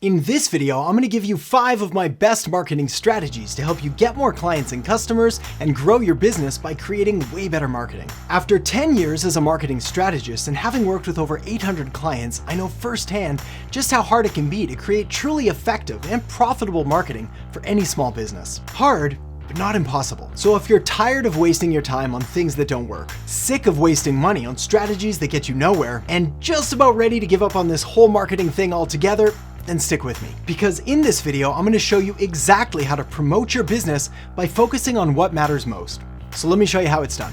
In this video, I'm going to give you 5 of my best marketing strategies to help you get more clients and customers and grow your business by creating way better marketing. After 10 years as a marketing strategist and having worked with over 800 clients, I know firsthand just how hard it can be to create truly effective and profitable marketing for any small business. Hard, but not impossible. So if you're tired of wasting your time on things that don't work, sick of wasting money on strategies that get you nowhere, and just about ready to give up on this whole marketing thing altogether, then stick with me. Because in this video, I'm going to show you exactly how to promote your business by focusing on what matters most. So let me show you how it's done.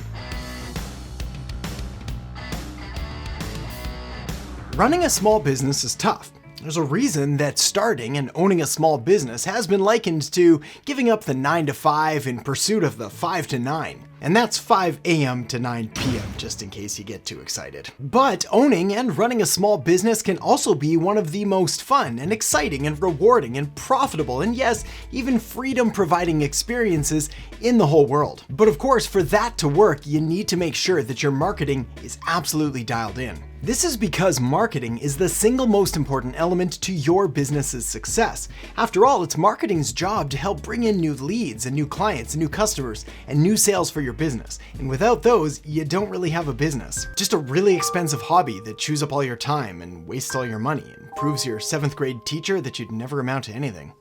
Running a small business is tough. There's a reason that starting and owning a small business has been likened to giving up the 9 to 5 in pursuit of the 5 to 9. And that's 5 a.m. to 9 p.m., just in case you get too excited. But owning and running a small business can also be one of the most fun and exciting and rewarding and profitable and yes, even freedom-providing experiences in the whole world. But of course, for that to work, you need to make sure that your marketing is absolutely dialed in. This is because marketing is the single most important element to your business's success. After all, it's marketing's job to help bring in new leads and new clients and new customers and new sales for your business. And without those, you don't really have a business. Just a really expensive hobby that chews up all your time and wastes all your money and proves your 7th grade teacher that you'd never amount to anything.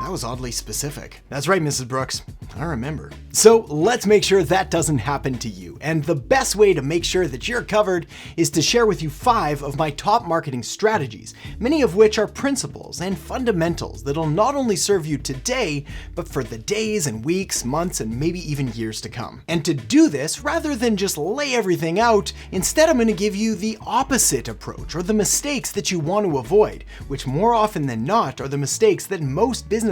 That was oddly specific. That's right, Mrs. Brooks. I remember. So let's make sure that doesn't happen to you. And the best way to make sure that you're covered is to share with you 5 of my top marketing strategies, many of which are principles and fundamentals that'll not only serve you today, but for the days and weeks, months, and maybe even years to come. And to do this, rather than just lay everything out, instead I'm going to give you the opposite approach, or the mistakes that you want to avoid, which more often than not are the mistakes that most businesses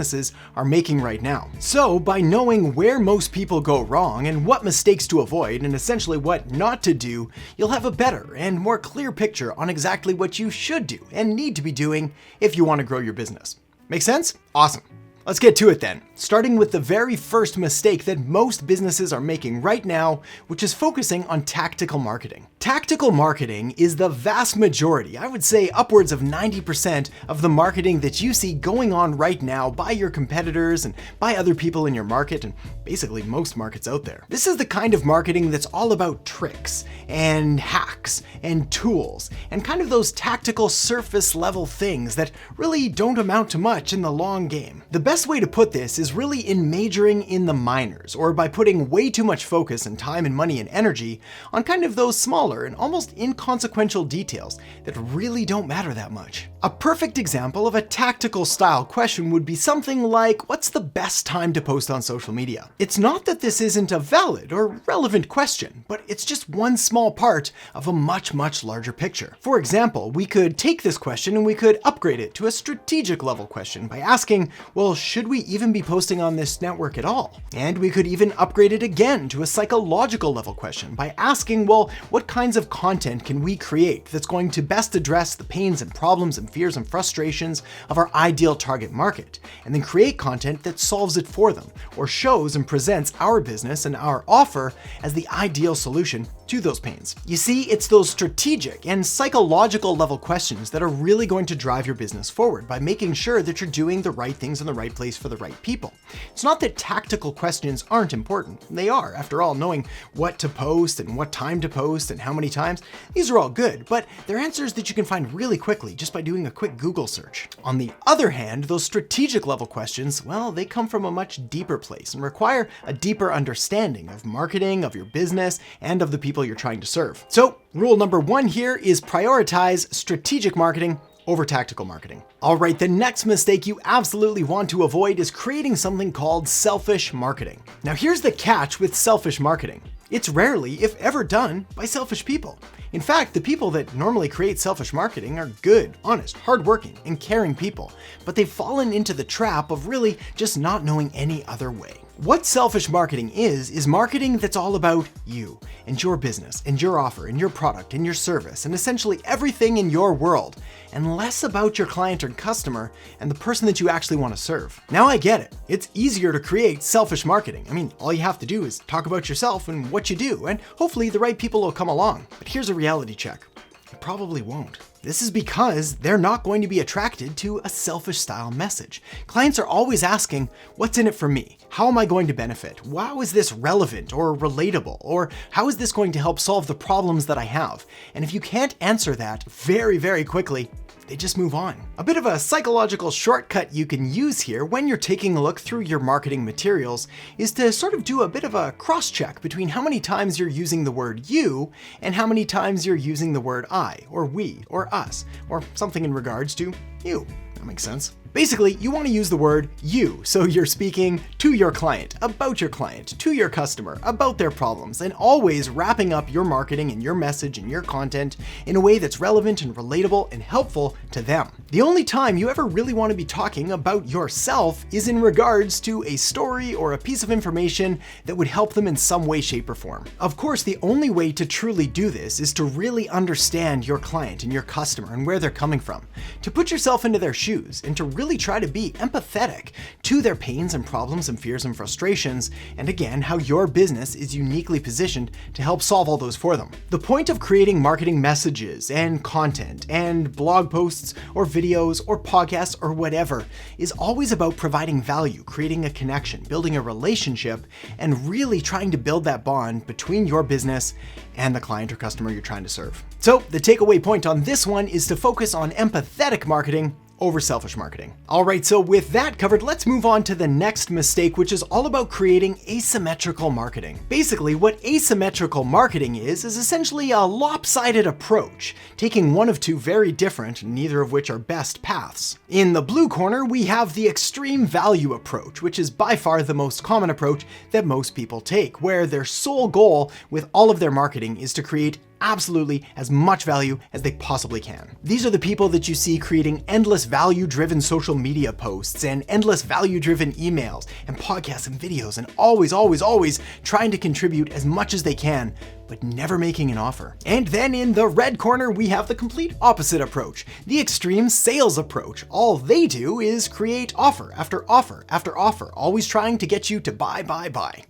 are making right now. So by knowing where most people go wrong and what mistakes to avoid and essentially what not to do, you'll have a better and more clear picture on exactly what you should do and need to be doing if you want to grow your business. Make sense? Awesome. Let's get to it then, starting with the very first mistake that most businesses are making right now, which is focusing on tactical marketing. Tactical marketing is the vast majority, I would say upwards of 90% of the marketing that you see going on right now by your competitors and by other people in your market and basically most markets out there. This is the kind of marketing that's all about tricks and hacks and tools and kind of those tactical surface level things that really don't amount to much in the long game. The best way to put this is really in majoring in the minors, or by putting way too much focus and time and money and energy on kind of those smaller and almost inconsequential details that really don't matter that much. A perfect example of a tactical style question would be something like, what's the best time to post on social media? It's not that this isn't a valid or relevant question, but it's just one small part of a much, much larger picture. For example, we could take this question and we could upgrade it to a strategic level question by asking, well, should we even be posting on this network at all? And we could even upgrade it again to a psychological level question by asking, well, what kinds of content can we create that's going to best address the pains and problems and fears and frustrations of our ideal target market, and then create content that solves it for them, or shows and presents our business and our offer as the ideal solution to those pains. You see, it's those strategic and psychological level questions that are really going to drive your business forward by making sure that you're doing the right things in the right place for the right people. It's not that tactical questions aren't important. They are. After all, knowing what to post and what time to post and how many times, these are all good, but they're answers that you can find really quickly just by doing a quick Google search. On the other hand, those strategic level questions, well, they come from a much deeper place and require a deeper understanding of marketing, of your business, and of the people you're trying to serve. So, rule number 1 here is prioritize strategic marketing over tactical marketing. All right, the next mistake you absolutely want to avoid is creating something called selfish marketing. Now here's the catch with selfish marketing. It's rarely, if ever, done by selfish people. In fact, the people that normally create selfish marketing are good, honest, hardworking, and caring people, but they've fallen into the trap of really just not knowing any other way. What selfish marketing is marketing that's all about you and your business and your offer and your product and your service and essentially everything in your world, and less about your client or customer and the person that you actually want to serve. Now I get it. It's easier to create selfish marketing. I mean, all you have to do is talk about yourself and what you do, and hopefully the right people will come along. But here's a reality check. It probably won't. This is because they're not going to be attracted to a selfish style message. Clients are always asking, what's in it for me? How am I going to benefit? How is this relevant or relatable? Or how is this going to help solve the problems that I have? And if you can't answer that very, very quickly, they just move on. A bit of a psychological shortcut you can use here when you're taking a look through your marketing materials is to sort of do a bit of a cross-check between how many times you're using the word you and how many times you're using the word I, or we, or us, or something in regards to you. That makes sense. Basically, you want to use the word you, so you're speaking to your client, about your client, to your customer, about their problems, and always wrapping up your marketing and your message and your content in a way that's relevant and relatable and helpful to them. The only time you ever really want to be talking about yourself is in regards to a story or a piece of information that would help them in some way, shape, or form. Of course, the only way to truly do this is to really understand your client and your customer and where they're coming from, to put yourself into their shoes and to really try to be empathetic to their pains and problems and fears and frustrations, and again, how your business is uniquely positioned to help solve all those for them. The point of creating marketing messages and content and blog posts or videos or podcasts or whatever is always about providing value, creating a connection, building a relationship, and really trying to build that bond between your business and the client or customer you're trying to serve. So the takeaway point on this one is to focus on empathetic marketing over selfish marketing. All right, so with that covered, let's move on to the next mistake, which is all about creating asymmetrical marketing. Basically, what asymmetrical marketing is essentially a lopsided approach, taking one of two very different, neither of which are best paths. In the blue corner, we have the extreme value approach, which is by far the most common approach that most people take, where their sole goal with all of their marketing is to create absolutely as much value as they possibly can. These are the people that you see creating endless value-driven social media posts and endless value-driven emails and podcasts and videos and always trying to contribute as much as they can, but never making an offer. And then in the red corner, we have the complete opposite approach, the extreme sales approach. All they do is create offer after offer after offer, always trying to get you to buy.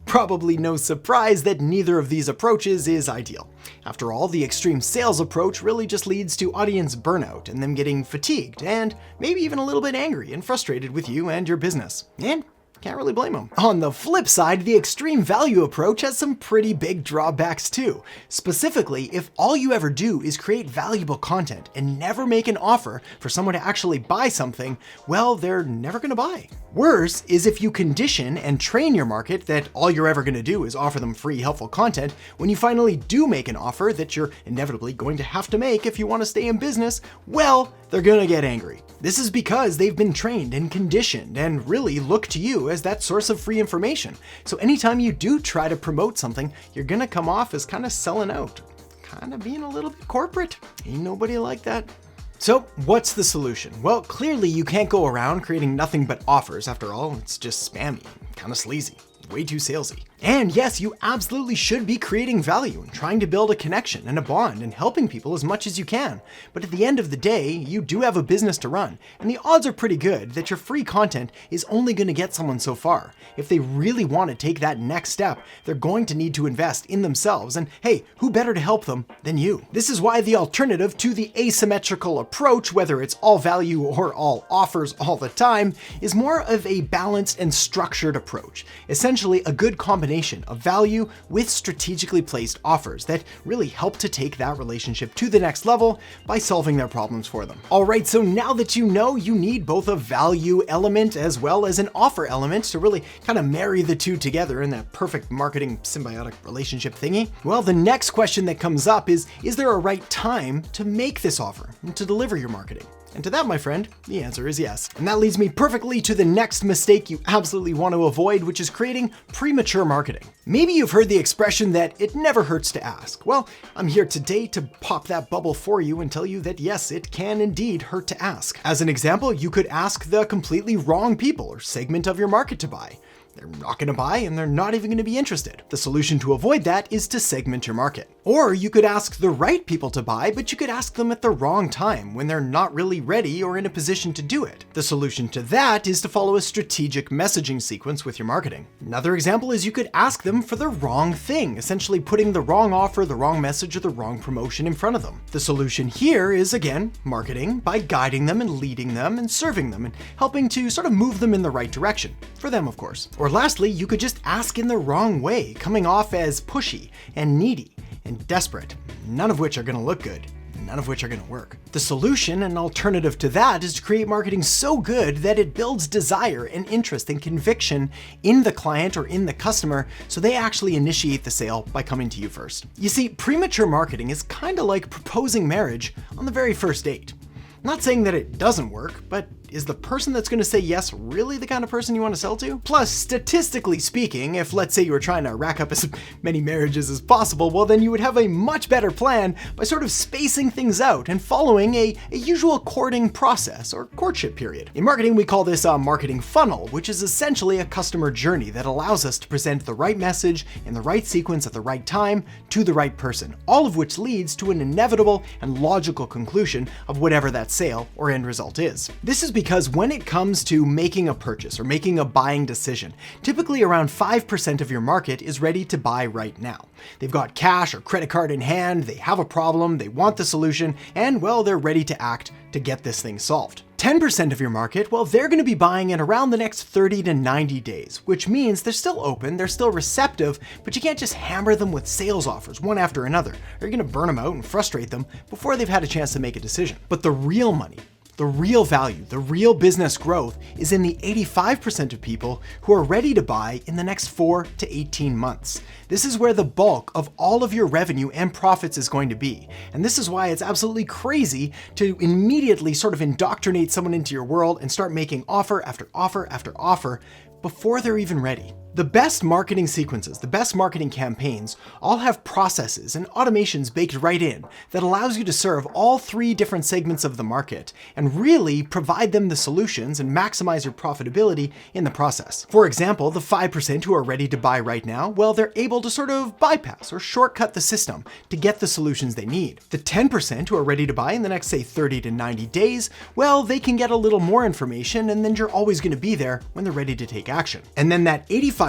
Probably no surprise that neither of these approaches is ideal. After all, the extreme sales approach really just leads to audience burnout and them getting fatigued and maybe even a little bit angry and frustrated with you and your business. And can't really blame them. On the flip side, the extreme value approach has some pretty big drawbacks too. Specifically, if all you ever do is create valuable content and never make an offer for someone to actually buy something, well, they're never gonna buy. Worse is if you condition and train your market that all you're ever gonna do is offer them free, helpful content, when you finally do make an offer that you're inevitably going to have to make if you wanna stay in business, well, they're gonna get angry. This is because they've been trained and conditioned and really look to you as that source of free information. So anytime you do try to promote something, you're gonna come off as kind of selling out, kind of being a little bit corporate. Ain't nobody like that. So what's the solution? Well, clearly you can't go around creating nothing but offers. After all, it's just spammy, kind of sleazy, way too salesy. And yes, you absolutely should be creating value and trying to build a connection and a bond and helping people as much as you can. But at the end of the day, you do have a business to run, and the odds are pretty good that your free content is only going to get someone so far. If they really want to take that next step, they're going to need to invest in themselves, and hey, who better to help them than you? This is why the alternative to the asymmetrical approach, whether it's all value or all offers all the time, is more of a balanced and structured approach. Essentially, a good combination of value with strategically placed offers that really help to take that relationship to the next level by solving their problems for them. All right, so now that you know you need both a value element as well as an offer element to really kind of marry the two together in that perfect marketing symbiotic relationship thingy, well, the next question that comes up is there a right time to make this offer and to deliver your marketing? And to that, my friend, the answer is yes. And that leads me perfectly to the next mistake you absolutely want to avoid, which is creating premature marketing. Maybe you've heard the expression that it never hurts to ask. Well, I'm here today to pop that bubble for you and tell you that yes, it can indeed hurt to ask. As an example, you could ask the completely wrong people or segment of your market to buy. They're not going to buy and they're not even going to be interested. The solution to avoid that is to segment your market. Or you could ask the right people to buy, but you could ask them at the wrong time when they're not really ready or in a position to do it. The solution to that is to follow a strategic messaging sequence with your marketing. Another example is you could ask them for the wrong thing, essentially putting the wrong offer, the wrong message, or the wrong promotion in front of them. The solution here is, again, marketing by guiding them and leading them and serving them and helping to sort of move them in the right direction. For them, of course. Or lastly, you could just ask in the wrong way, coming off as pushy and needy and desperate, none of which are going to look good, none of which are going to work. The solution, an alternative to that, is to create marketing so good that it builds desire and interest and conviction in the client or in the customer, so they actually initiate the sale by coming to you first. You see, premature marketing is kind of like proposing marriage on the very first date. Not saying that it doesn't work, but is the person that's going to say yes really the kind of person you want to sell to? Plus, statistically speaking, if let's say you were trying to rack up as many marriages as possible, well then you would have a much better plan by sort of spacing things out and following a usual courting process or courtship period. In marketing, we call this a marketing funnel, which is essentially a customer journey that allows us to present the right message in the right sequence at the right time to the right person, all of which leads to an inevitable and logical conclusion of whatever that sale or end result is. This is because when it comes to making a purchase or making a buying decision, typically around 5% of your market is ready to buy right now. They've got cash or credit card in hand, they have a problem, they want the solution, and well, they're ready to act to get this thing solved. 10% of your market, well, they're going to be buying in around the next 30 to 90 days, which means they're still open, they're still receptive, but you can't just hammer them with sales offers one after another. You're going to burn them out and frustrate them before they've had a chance to make a decision. But the real money, the real value, the real business growth is in the 85% of people who are ready to buy in the next 4 to 18 months. This is where the bulk of all of your revenue and profits is going to be. And this is why it's absolutely crazy to immediately sort of indoctrinate someone into your world and start making offer after offer after offer before they're even ready. The best marketing sequences, the best marketing campaigns all have processes and automations baked right in that allows you to serve all 3 different segments of the market and really provide them the solutions and maximize your profitability in the process. For example, the 5% who are ready to buy right now, well, they're able to sort of bypass or shortcut the system to get the solutions they need. The 10% who are ready to buy in the next, say, 30 to 90 days, well, they can get a little more information and then you're always going to be there when they're ready to take action. And then that 85%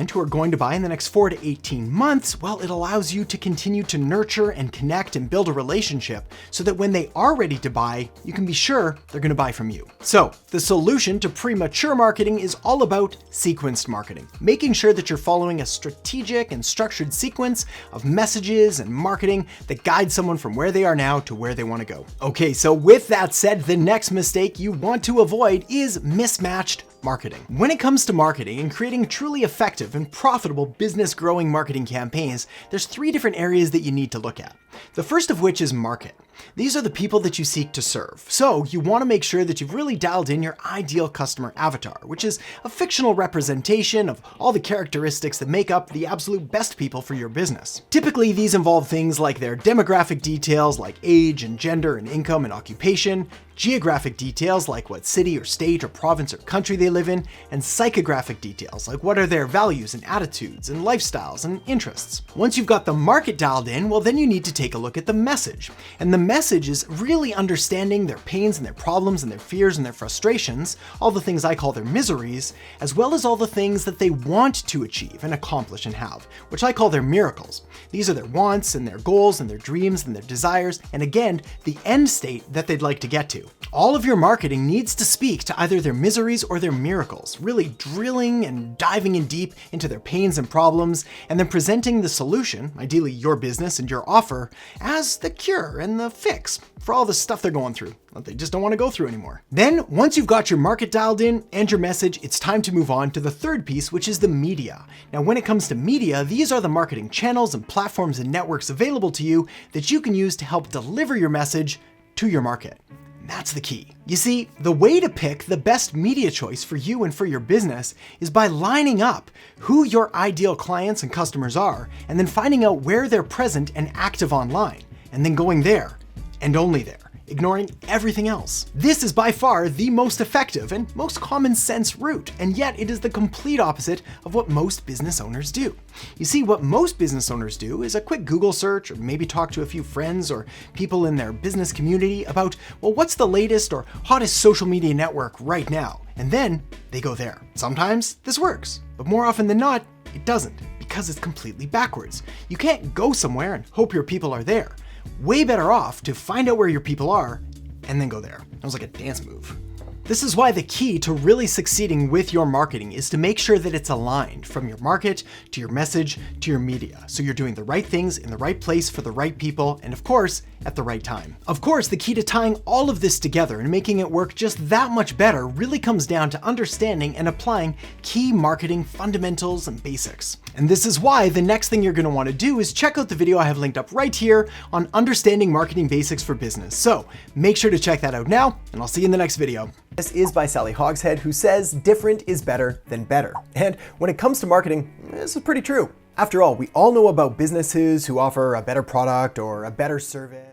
who are going to buy in the next 4 to 18 months, well, it allows you to continue to nurture and connect and build a relationship so that when they are ready to buy, you can be sure they're going to buy from you. So the solution to premature marketing is all about sequenced marketing, making sure that you're following a strategic and structured sequence of messages and marketing that guide someone from where they are now to where they want to go. Okay, so with that said, the next mistake you want to avoid is mismatched marketing. When it comes to marketing and creating truly effective and profitable business growing marketing campaigns, there's 3 different areas that you need to look at. The first of which is market. These are the people that you seek to serve. So you want to make sure that you've really dialed in your ideal customer avatar, which is a fictional representation of all the characteristics that make up the absolute best people for your business. Typically, these involve things like their demographic details like age and gender and income and occupation, geographic details like what city or state or province or country they live in, and psychographic details like what are their values and attitudes and lifestyles and interests. Once you've got the market dialed in, well, then you need to take a look at the message. And the message is really understanding their pains and their problems and their fears and their frustrations, all the things I call their miseries, as well as all the things that they want to achieve and accomplish and have, which I call their miracles. These are their wants and their goals and their dreams and their desires, and again, the end state that they'd like to get to. All of your marketing needs to speak to either their miseries or their miracles, really drilling and diving in deep into their pains and problems, and then presenting the solution, ideally your business and your offer, as the cure and the fix for all the stuff they're going through that they just don't want to go through anymore. Then, once you've got your market dialed in and your message, it's time to move on to the third piece, which is the media. Now, when it comes to media, these are the marketing channels and platforms and networks available to you that you can use to help deliver your message to your market. That's the key. You see, the way to pick the best media choice for you and for your business is by lining up who your ideal clients and customers are, and then finding out where they're present and active online, and then going there and only there ignoring everything else. This is by far the most effective and most common sense route, and yet it is the complete opposite of what most business owners do. You see, what most business owners do is a quick Google search, or maybe talk to a few friends or people in their business community about, well, what's the latest or hottest social media network right now? And then they go there. Sometimes this works, but more often than not, it doesn't, because it's completely backwards. You can't go somewhere and hope your people are there. Way better off to find out where your people are and then go there. That was like a dance move. This is why the key to really succeeding with your marketing is to make sure that it's aligned from your market to your message to your media. So you're doing the right things in the right place for the right people, and of course, at the right time. Of course, the key to tying all of this together and making it work just that much better really comes down to understanding and applying key marketing fundamentals and basics. And this is why the next thing you're going to want to do is check out the video I have linked up right here on understanding marketing basics for business. So make sure to check that out now, and I'll see you in the next video. This is by Sally Hogshead, who says different is better than better. And when it comes to marketing, this is pretty true. After all, we all know about businesses who offer a better product or a better service.